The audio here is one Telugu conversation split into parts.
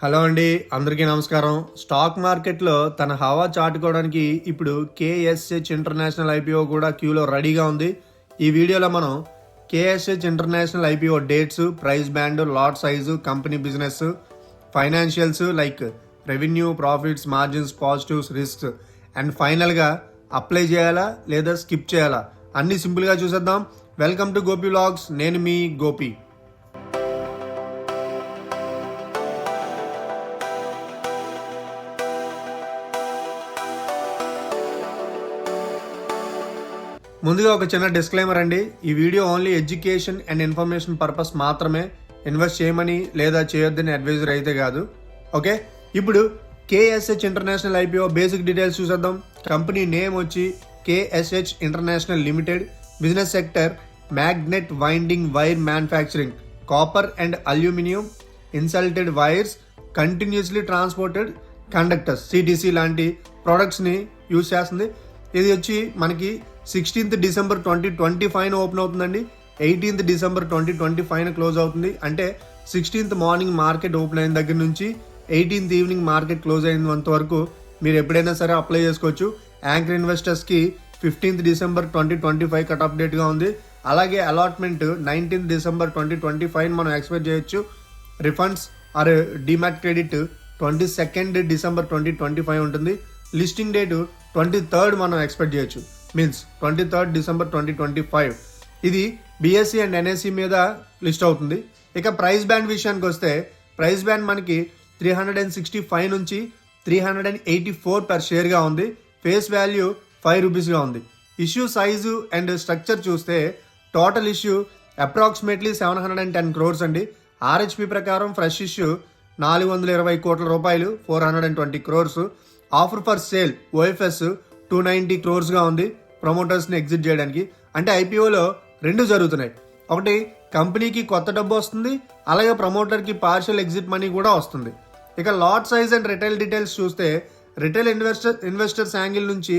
హలో అండి, అందరికీ నమస్కారం. స్టాక్ మార్కెట్లో తన హవా చాటుకోవడానికి ఇప్పుడు కేఎస్హెచ్ ఇంటర్నేషనల్ ఐపీఓ కూడా క్యూలో రెడీగా ఉంది. ఈ వీడియోలో మనం కేఎస్హెచ్ International IPO dates, price band, lot size, company business, financials like revenue, profits, margins, positives, risks and ఫైనల్గా అప్లై చేయాలా లేదా స్కిప్ చేయాలా అన్నీ సింపుల్గా చూసేద్దాం. Welcome to Gopi vlogs. నేను మీ గోపి. ముందుగా ఒక చిన్న డిస్క్లైమర్ అండి. ఈ video only education and information purpose మాత్రమే. ఇన్వెస్ట్ చేయమని లేదా చేయొద్దని అడ్వైజర్ అయితే కాదు. ఓకే, ఇప్పుడు కేఎస్హెచ్ ఇంటర్నేషనల్ ఐపీఓ బేసిక్ డీటెయిల్స్ చూసేద్దాం. కంపెనీ నేమ్ వచ్చి కేఎస్హెచ్ international limited. Business sector magnet winding wire manufacturing, copper and aluminium insulated wires, continuously transported conductors CTC లాంటి ప్రోడక్ట్స్ని యూజ్ చేస్తుంది. ఇది వచ్చి మనకి 16th December 2025 ఓపెన్ అవుతుందండి. 18th December 2025 క్లోజ్ అవుతుంది. అంటే 16th మార్నింగ్ మార్కెట్ ఓపెన్ అయిన దగ్గర నుంచి 18th ఈవినింగ్ మార్కెట్ క్లోజ్ అయినంత వరకు మీరు ఎప్పుడైనా సరే అప్లై చేసుకోవచ్చు. యాంకర్ ఇన్వెస్టర్స్కి 15th December 2025 కట్ ఆఫ్ డేట్గా ఉంది. అలాగే అలాట్మెంట్ 19th December 2025 మనం ఎక్స్పెక్ట్ చేయొచ్చు. Refunds or demat credit 22nd December 2025 ఉంటుంది. లిస్టింగ్ డేటు 23rd మనం ఎక్స్పెక్ట్ చేయొచ్చు. Means 23rd December 2025. ఇది బిఎస్సి అండ్ ఎన్ఎస్సి మీద లిస్ట్ అవుతుంది. ఇక ప్రైస్ బ్యాండ్ విషయానికి వస్తే ప్రైస్ బ్యాండ్ మనకి 365 నుంచి 384 పర్ షేర్గా ఉంది. ఫేస్ వాల్యూ 5 రూపీస్గా ఉంది. ఇష్యూ సైజు అండ్ స్ట్రక్చర్ చూస్తే టోటల్ ఇష్యూ అప్రాక్సిమేట్లీ 710 crores అండి. ఆర్హెచ్పి ప్రకారం ఫ్రెష్ ఇష్యూ 420 కోట్ల రూపాయలు, 420 crores. Offer for sale OFS 290 crores ఉంది ప్రమోటర్స్ని ఎగ్జిట్ చేయడానికి. అంటే ఐపీఓలో రెండు జరుగుతున్నాయి. ఒకటి కంపెనీకి కొత్త డబ్బు వస్తుంది, అలాగే ప్రమోటర్కి పార్షియల్ ఎగ్జిట్ మనీ కూడా వస్తుంది. ఇక lot size and retail details చూస్తే రిటైల్ ఇన్వెస్టర్స్ యాంగిల్ నుంచి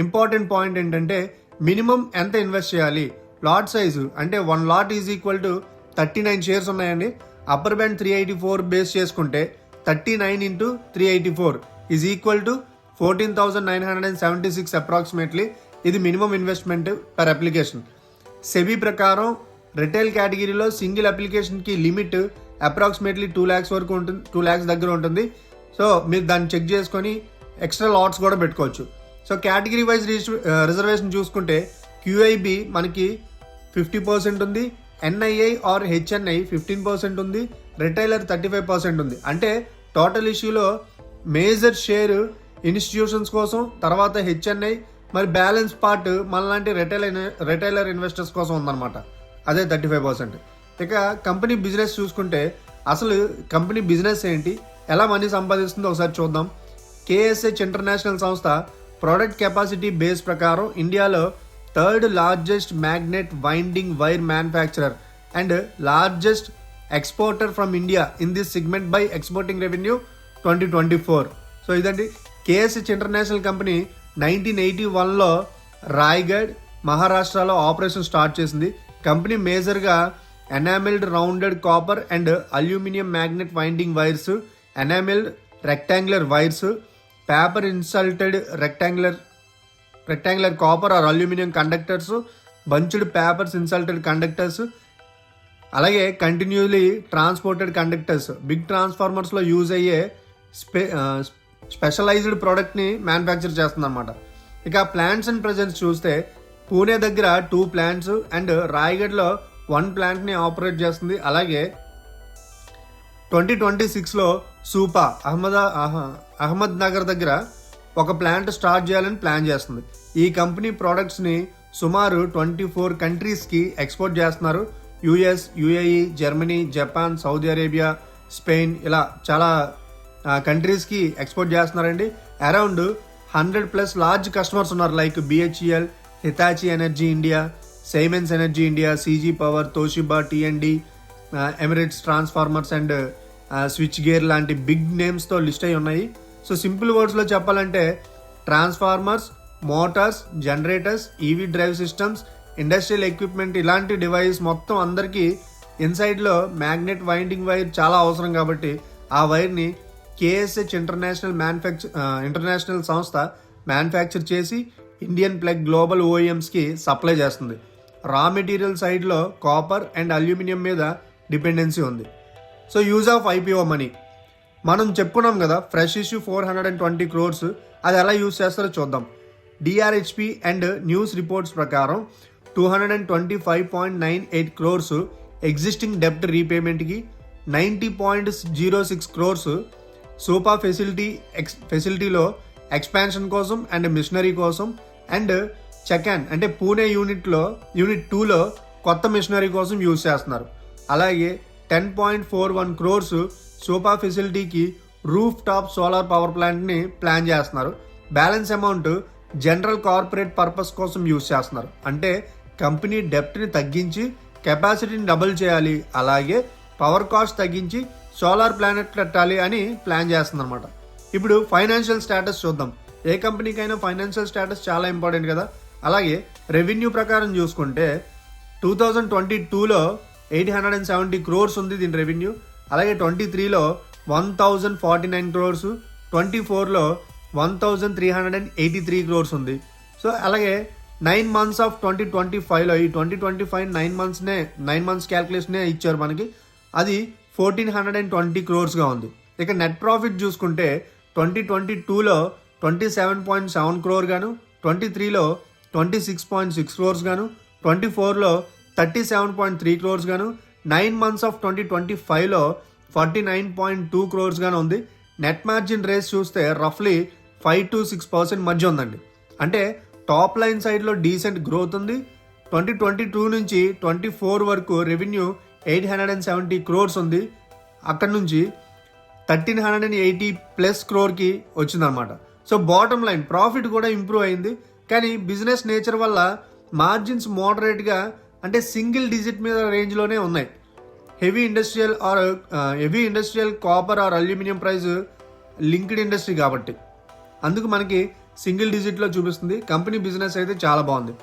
ఇంపార్టెంట్ పాయింట్ ఏంటంటే మినిమం ఎంత ఇన్వెస్ట్ చేయాలి. లాట్ సైజు అంటే 1 lot is equal to 39 shares ఉన్నాయండి. అప్పర్ బ్యాండ్ 384 బేస్ చేసుకుంటే 39 into 384 is equal to 14,976 approximately. ఇది minimum investment per application. SEBI ప్రకారం రిటైల్ కేటగిరీలో సింగిల్ అప్లికేషన్కి లిమిట్ అప్రాక్సిమేట్లీ 2 lakhs వరకు ఉంటుంది, 2 lakhs దగ్గర ఉంటుంది. సో మీరు దాన్ని చెక్ చేసుకొని ఎక్స్ట్రా లాట్స్ కూడా పెట్టుకోవచ్చు. సో కేటగిరీ వైజ్ రిజర్వేషన్ చూసుకుంటే క్యూఐబి మనకి 50% ఉంది, ఎన్ఐఐ ఆర్ హెచ్ఎన్ఐ 15% ఉంది, రిటైలర్ 35% ఉంది. అంటే టోటల్ ఇష్యూలో మేజర్ షేర్ ఇన్స్టిట్యూషన్స్ కోసం, తర్వాత హెచ్ఎన్ఐ, మరి బ్యాలెన్స్ పార్ట్ మనలాంటి రిటైలర్ ఇన్వెస్టర్స్ కోసం ఉందన్నమాట. అదే 35%. ఇక కంపెనీ బిజినెస్ చూసుకుంటే అసలు కంపెనీ బిజినెస్ ఏంటి, ఎలా మనీ సంపాదిస్తుందో ఒకసారి చూద్దాం. కేఎస్హెచ్ ఇంటర్నేషనల్ సంస్థ ప్రోడక్ట్ కెపాసిటీ బేస్ ప్రకారం ఇండియాలో 3rd largest magnet winding wire manufacturer and largest exporter from India in this segment by exporting revenue 2024. So ఇదండి కేఎస్హెచ్ ఇంటర్నేషనల్ కంపెనీ 1981లో రాయ్గఢ్, మహారాష్ట్రలో ఆపరేషన్ స్టార్ట్ చేసింది. కంపెనీ మేజర్గా enamelled rounded copper and aluminium magnet winding wires, enamelled rectangular wires, paper insulated rectangular copper or aluminium conductors, bunched papers insulated conductors, అలాగే continuously transported conductors, big ట్రాన్స్ఫార్మర్స్లో use అయ్యే స్పెషలైజ్డ్ ప్రోడక్ట్ని మ్యానుఫ్యాక్చర్ చేస్తుంది అనమాట. ఇక ప్లాంట్స్ అండ్ ప్రెజెన్స్ చూస్తే పూణే దగ్గర 2 plants అండ్ రాయ్గఢ్లో 1 plantని ఆపరేట్ చేస్తుంది. అలాగే 2026లో సూపా అహ్మద్ నగర్ దగ్గర ఒక ప్లాంట్ స్టార్ట్ చేయాలని ప్లాన్ చేస్తుంది. ఈ కంపెనీ ప్రోడక్ట్స్ని సుమారు 24 కంట్రీస్కి ఎక్స్పోర్ట్ చేస్తున్నారు. US, UAE, Germany, Japan, Saudi Arabia, Spain, ఇలా చాలా కంట్రీస్కి ఎక్స్పోర్ట్ చేస్తున్నారండి. అరౌండ్ 100+ లార్జ్ కస్టమర్స్ ఉన్నారు. Like BHEL, Hitachi Energy India, Siemens Energy India, CG Power, Toshiba, TND, Emirates Transformers and Switchgear లాంటి బిగ్ నేమ్స్తో లిస్ట్ అయి ఉన్నాయి. సో సింపుల్ వర్డ్స్లో చెప్పాలంటే transformers, motors, generators, EV drive systems, industrial equipment ఇలాంటి డివైస్ మొత్తం అందరికీ ఇన్సైడ్లో మ్యాగ్నెట్ వైండింగ్ వైర్ చాలా అవసరం కాబట్టి ఆ వైర్ని కేఎస్హెచ్ ఇంటర్నేషనల్ సంస్థ మ్యానుఫ్యాక్చర్ చేసి ఇండియన్ ప్లగ్ గ్లోబల్ ఓఈఎంస్కి సప్లై చేస్తుంది. రా మెటీరియల్ సైడ్లో కాపర్ అండ్ అల్యూమినియం మీద డిపెండెన్సీ ఉంది. So use of IPO money మనం చెప్పుకున్నాం కదా, ఫ్రెష్ ఇష్యూ 420 crores, అది ఎలా యూజ్ చేస్తారో చూద్దాం. డిఆర్హెచ్పి అండ్ న్యూస్ రిపోర్ట్స్ ప్రకారం 225.98 crores ఎగ్జిస్టింగ్ డెప్ట్ రీపేమెంట్కి, 90.06 crores సోపా ఫెసిలిటీలో ఎక్స్పాన్షన్ కోసం అండ్ మిషనరీ కోసం, అండ్ చెకాన్ అంటే పూణే యూనిట్ 2లో కొత్త మిషనరీ కోసం యూజ్ చేస్తున్నారు. అలాగే 10.41 crores సోపా ఫెసిలిటీకి రూఫ్ టాప్ సోలార్ పవర్ ప్లాంట్ని ప్లాన్ చేస్తున్నారు. Balance amount general corporate purpose కోసం యూజ్ చేస్తున్నారు. అంటే కంపెనీ డెప్ట్ని తగ్గించి కెపాసిటీని డబుల్ చేయాలి, అలాగే పవర్ కాస్ట్ తగ్గించి సోలార్ ప్లానెట్ కట్టాలి అని ప్లాన్ చేస్తుంది అనమాట. ఇప్పుడు ఫైనాన్షియల్ స్టేటస్ చూద్దాం. ఏ కంపెనీకైనా ఫైనాన్షియల్ స్టేటస్ చాలా ఇంపార్టెంట్ కదా. అలాగే రెవెన్యూ ప్రకారం చూసుకుంటే 2022లో 870 crores ఉంది దీని రెవెన్యూ. అలాగే 23లో 1049 crores, 24లో 1383 crores ఉంది. సో అలాగే 9 months ఆఫ్ 2025లో ఈ 2025 9 months క్యాల్కులేషనే ఇచ్చారు మనకి. అది 1420 crores ఉంది. ఇక నెట్ ప్రాఫిట్ చూసుకుంటే 2022లో 27.7 crore గాను, 23లో 26.6 crores గాను, 24లో 37.3 crores గాను, 9 months ఆఫ్ 2025లో 49.2 crores గాను ఉంది. నెట్ మార్జిన్ రేస్ చూస్తే రఫ్లీ 5 to 6% మధ్య ఉందండి. అంటే టాప్ లైన్ సైడ్లో డీసెంట్ గ్రోత్ ఉంది. 2022 నుంచి 24 వరకు రెవెన్యూ 870 crores ఉంది. అక్కడ నుంచి 1380+ crore వచ్చిందనమాట. సో బాటమ్ లైన్ ప్రాఫిట్ కూడా ఇంప్రూవ్ అయింది. కానీ బిజినెస్ నేచర్ వల్ల మార్జిన్స్ మోడరేట్గా అంటే సింగిల్ డిజిట్ మీద రేంజ్లోనే ఉన్నాయి. Heavy industrial copper or aluminium price linked industry కాబట్టి అందుకు మనకి సింగిల్ డిజిట్లో చూపిస్తుంది. కంపెనీ బిజినెస్ అయితే చాలా బాగుంది.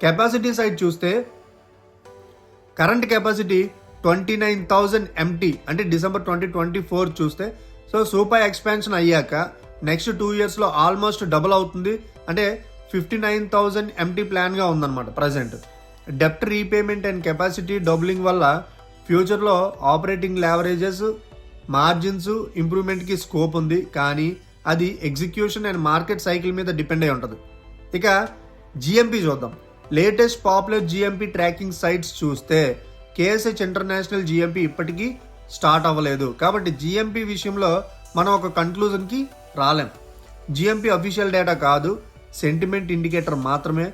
కెపాసిటీ సైడ్ చూస్తే కరెంట్ కెపాసిటీ 29,000 MT అంటే డిసెంబర్ 2024 చూస్తే. సో సూపర్ ఎక్స్పాన్షన్ అయ్యాక నెక్స్ట్ 2 yearsలో ఆల్మోస్ట్ డబుల్ అవుతుంది. అంటే 59,000 MT ప్లాన్గా ఉందన్నమాట ప్రజెంట్. డెప్ట్ రీపేమెంట్ అండ్ కెపాసిటీ డబులింగ్ వల్ల ఫ్యూచర్లో ఆపరేటింగ్ లెవరేజెస్ మార్జిన్స్ ఇంప్రూవ్మెంట్కి స్కోప్ ఉంది. కానీ అది ఎగ్జిక్యూషన్ అండ్ మార్కెట్ సైకిల్ మీద డిపెండ్ అయి ఉంటుంది. ఇక జిఎంపి చూద్దాం. Latest popular GMP tracking sites చూస్తే కేఎస్హెచ్ ఇంటర్నేషనల్ జిఎంపి ఇప్పటికీ స్టార్ట్ అవ్వలేదు. కాబట్టి జిఎంపి విషయంలో మనం ఒక కన్క్లూజన్కి రాలేం. జిఎంపి అఫీషియల్ డేటా కాదు, సెంటిమెంట్ ఇండికేటర్ మాత్రమే.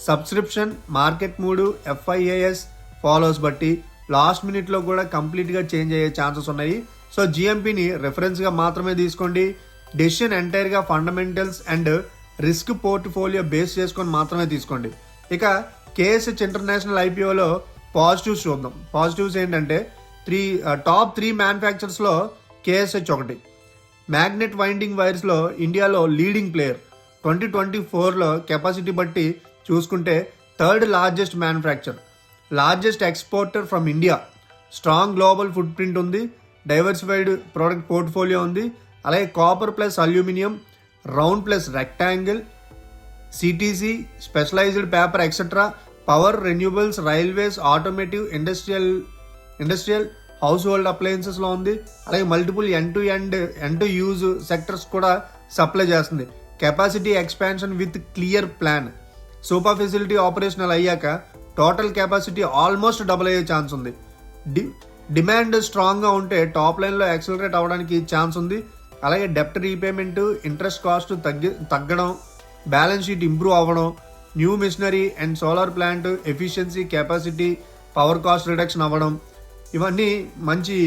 సబ్స్క్రిప్షన్, మార్కెట్ మూడు, ఎఫ్ఐఏఎస్ ఫాలోస్ బట్టి లాస్ట్ మినిట్లో కూడా కంప్లీట్గా చేంజ్ అయ్యే ఛాన్సెస్ ఉన్నాయి. సో జిఎంపిని రెఫరెన్స్గా మాత్రమే తీసుకోండి. డెసిషన్ ఎంటైర్గా fundamentals and risk portfolio base చేసుకొని మాత్రమే తీసుకోండి. ఇక కేఎస్హెచ్ ఇంటర్నేషనల్ ఐపీఓలో పాజిటివ్స్ చూద్దాం. పాజిటివ్స్ ఏంటంటే టాప్ 3 మ్యానుఫ్యాక్చర్స్లో కేఎస్హెచ్ ఒకటి. మ్యాగ్నెట్ వైండింగ్ వైర్స్లో ఇండియాలో లీడింగ్ ప్లేయర్. 2024లో కెపాసిటీ బట్టి చూసుకుంటే 3rd largest manufacture, largest exporter from India. Strong global footprint ఉంది, డైవర్సిఫైడ్ ప్రోడక్ట్ పోర్ట్ఫోలియో ఉంది. అలాగే copper plus aluminium, round plus rectangle, CTC, specialised paper etcetera, power, renewables, railways, automotive, industrial household అప్లయన్సెస్లో ఉంది. అలాగే multiple end to use sectors కూడా సప్లై చేస్తుంది. Capacity expansion with clear plan. Supa facility operational అయ్యాక టోటల్ కెపాసిటీ ఆల్మోస్ట్ డబుల్ అయ్యే ఛాన్స్ ఉంది. డిమాండ్ స్ట్రాంగ్గా ఉంటే టాప్ లైన్లో యాక్సిలరేట్ అవ్వడానికి ఛాన్స్ ఉంది. అలాగే డెప్ట్ రీపేమెంట్, ఇంట్రెస్ట్ కాస్ట్ తగ్గడం, బ్యాలెన్స్ షీట్ ఇంప్రూవ్ అవ్వడం, new machinery and solar plant efficiency, capacity, power cost reduction అవ్వడం, ఇవన్నీ మంచి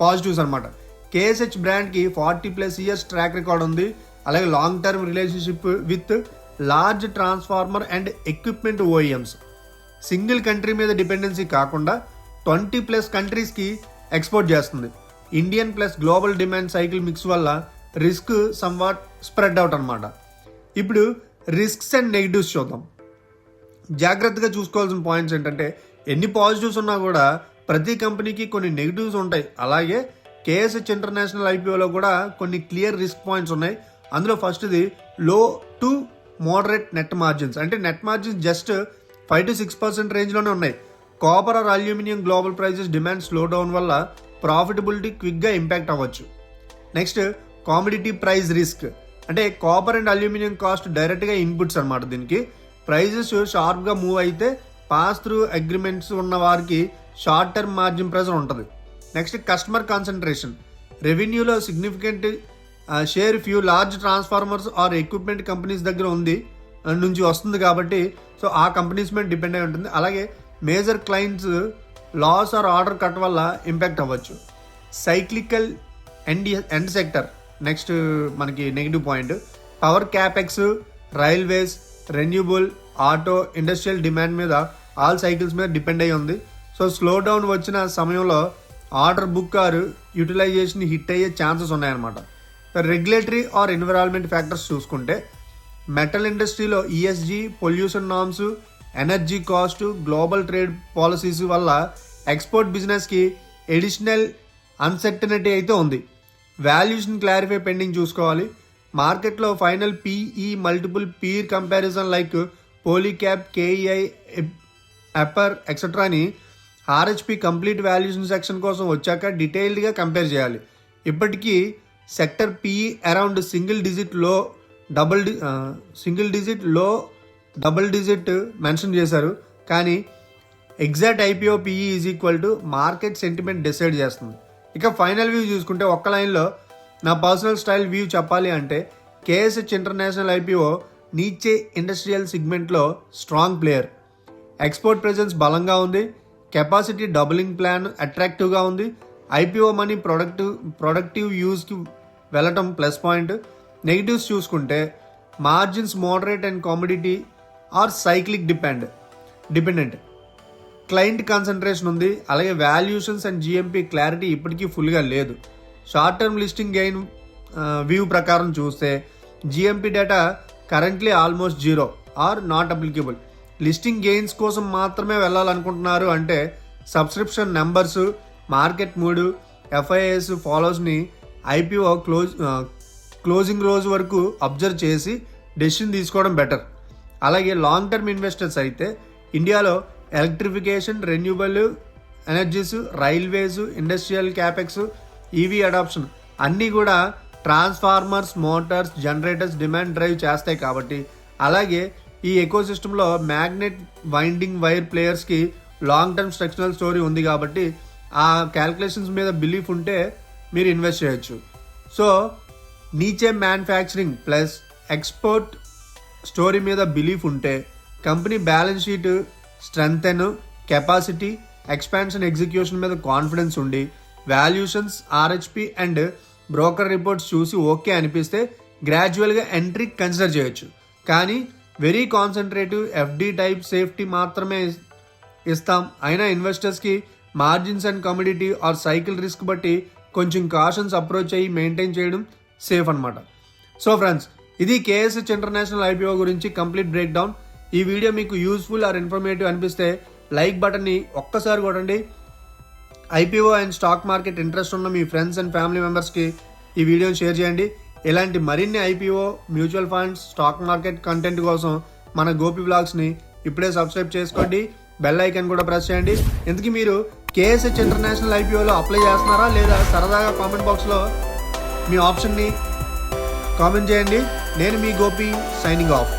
పాజిటివ్స్ అనమాట. కేఎస్హెచ్ బ్రాండ్కి 40+ years ట్రాక్ రికార్డ్ ఉంది. అలాగే long term relationship with large transformer and equipment OEMs. Single country మీద డిపెండెన్సీ కాకుండా 20+ కంట్రీస్కి ఎక్స్పోర్ట్ చేస్తుంది. Indian plus global demand cycle mix వల్ల రిస్క్ సమ్వాట్ స్ప్రెడ్ అవుట్ అనమాట. ఇప్పుడు రిస్క్స్ అండ్ నెగిటివ్స్ చూద్దాం. జాగ్రత్తగా చూసుకోవాల్సిన పాయింట్స్ ఏంటంటే ఎన్ని పాజిటివ్స్ ఉన్నా కూడా ప్రతి కంపెనీకి కొన్ని నెగిటివ్స్ ఉంటాయి. అలాగే కేఎస్హెచ్ ఇంటర్నేషనల్ ఐపీఓలో కూడా కొన్ని క్లియర్ రిస్క్ పాయింట్స్ ఉన్నాయి. అందులో ఫస్ట్ది low to moderate net margins. అంటే నెట్ మార్జిన్స్ జస్ట్ 5 to 6% రేంజ్లోనే ఉన్నాయి. Copper or aluminium global prices demand slow down వల్ల ప్రాఫిటబిలిటీ క్విక్గా ఇంపాక్ట్ అవ్వచ్చు. Next commodity price risk. అంటే కాపర్ అండ్ అల్యూమినియం కాస్ట్ డైరెక్ట్గా ఇన్పుట్స్ అనమాట. దీనికి ప్రైజెస్ షార్ప్గా మూవ్ అయితే పాస్ త్రూ అగ్రిమెంట్స్ ఉన్న వారికి షార్ట్ టర్మ్ మార్జిన్ ప్రెజర్ ఉంటుంది. Next customer concentration. రెవెన్యూలో significant share few large transformers or equipment companies దగ్గర నుంచి వస్తుంది కాబట్టి సో ఆ కంపెనీస్ మీద డిపెండ్ అయి ఉంటుంది. అలాగే major clients loss or order cut వల్ల ఇంపాక్ట్ అవ్వచ్చు. సైక్లికల్ ఎండ్ సెక్టర్ నెక్స్ట్ మనకి negative point. Power capex, railways, renewable, auto, industrial demand మీద ఆల్ సైకిల్స్ మీద డిపెండ్ అయి ఉంది. సో స్లో డౌన్ వచ్చిన సమయంలో order book or utilization hit అయ్యే ఛాన్సెస్ ఉన్నాయన్నమాట. రెగ్యులేటరీ ఆర్ ఎన్విరాన్మెంట్ ఫ్యాక్టర్స్ చూసుకుంటే మెటల్ ఇండస్ట్రీలో ESG, pollution norms, energy cost, global trade policies వల్ల ఎక్స్పోర్ట్ బిజినెస్కి ఎడిషనల్ అన్సర్టనిటీ అయితే ఉంది. వాల్యూషన్ క్లారిఫై పెండింగ్ చూసుకోవాలి. మార్కెట్లో final PE multiple peer comparison like Polycab, KEI, Apar ఎక్సెట్రాని ఆర్హెచ్పి కంప్లీట్ వాల్యూషన్ సెక్షన్ కోసం వచ్చాక డీటెయిల్డ్గా కంపేర్ చేయాలి. ఇప్పటికీ sector PE around single digit లో డబుల్ డిజిట్ మెన్షన్ చేశారు. కానీ exact IPO PE is equal to market sentiment decide చేస్తుంది. ఇక ఫైనల్ వ్యూ చూసుకుంటే ఒక్క లైన్లో నా పర్సనల్ స్టైల్ వ్యూ చెప్పాలి అంటే కేఎస్హెచ్ ఇంటర్నేషనల్ ఐపీఓ నీచే ఇండస్ట్రియల్ సెగ్మెంట్లో స్ట్రాంగ్ ప్లేయర్. ఎక్స్పోర్ట్ ప్రెజెన్స్ బలంగా ఉంది. కెపాసిటీ డబులింగ్ ప్లాన్ అట్రాక్టివ్గా ఉంది. ఐపీఓ మనీ ప్రొడక్టివ్ యూజ్కి వెళ్ళటం ప్లస్ పాయింట్. నెగిటివ్స్ చూసుకుంటే margins moderate and commodity or cyclic dependent. Client concentration ఉంది. అలాగే వాల్యూషన్స్ అండ్ జిఎంపీ క్లారిటీ ఇప్పటికీ ఫుల్గా లేదు. Short term listing gain view ప్రకారం చూస్తే GMP data currently almost zero or not applicable. Listing gains కోసం మాత్రమే వెళ్ళాలనుకుంటున్నారు అంటే subscription numbers, market mood, FIIs ఫాలోస్ని ఐపీఓ క్లోజింగ్ రోజు వరకు అబ్జర్వ్ చేసి డెసిషన్ తీసుకోవడం బెటర్. అలాగే లాంగ్ టర్మ్ ఇన్వెస్టర్స్ అయితే ఇండియాలో electrification, renewable energies, railways, industrial capex, EV adoption అన్నీ కూడా transformers, motors, generators demand drive చేస్తాయి కాబట్టి, అలాగే ఈ ఎకోసిస్టంలో మ్యాగ్నెట్, వైండింగ్ వైర్ ప్లేయర్స్కి లాంగ్ టర్మ్ స్ట్రక్చరల్ స్టోరీ ఉంది కాబట్టి ఆ క్యాల్కులేషన్స్ మీద బిలీఫ్ ఉంటే మీరు ఇన్వెస్ట్ చేయొచ్చు. So niche manufacturing plus export story మీద బిలీఫ్ ఉంటే company balance sheet strengthen, capacity, expansion, execution మీద కాన్ఫిడెన్స్ ఉండి valuations, RHP and broker reports చూసి ఓకే అనిపిస్తే గ్రాడ్యువల్గా ఎంట్రీ కన్సిడర్ చేయొచ్చు. కానీ very conservative FD type safety మాత్రమే ఇస్తాం అయినా ఇన్వెస్టర్స్కి margins and commodity or cycle risk బట్టి కొంచెం కాషన్స్ అప్రోచ్ అయ్యి మెయింటైన్ చేయడం సేఫ్ అనమాట. సో ఫ్రెండ్స్, ఇది కేఎస్హెచ్ ఇంటర్నేషనల్ ఐపీఓ గురించి కంప్లీట్ బ్రేక్ డౌన్. ఈ వీడియో మీకు యూస్ఫుల్ ఆర్ ఇన్ఫర్మేటివ్ అనిపిస్తే లైక్ బటన్ని ఒక్కసారి కొట్టండి. IPO and stock market interest ఉన్న మీ ఫ్రెండ్స్ అండ్ ఫ్యామిలీ మెంబర్స్కి ఈ వీడియోని షేర్ చేయండి. ఇలాంటి మరిన్ని IPO, mutual funds, stock market content కోసం మన గోపి బ్లాగ్స్ని ఇప్పుడే సబ్స్క్రైబ్ చేసుకోండి. బెల్ ఐకాన్ కూడా ప్రెస్ చేయండి. ఇంతకీ మీరు కేఎస్హెచ్ ఇంటర్నేషనల్ ఐపీఓలో అప్లై చేస్తున్నారా లేదా సరదాగా కామెంట్ బాక్స్లో మీ ఆప్షన్ని కామెంట్ చేయండి. నేను మీ గోపి, సైనింగ్ ఆఫ్.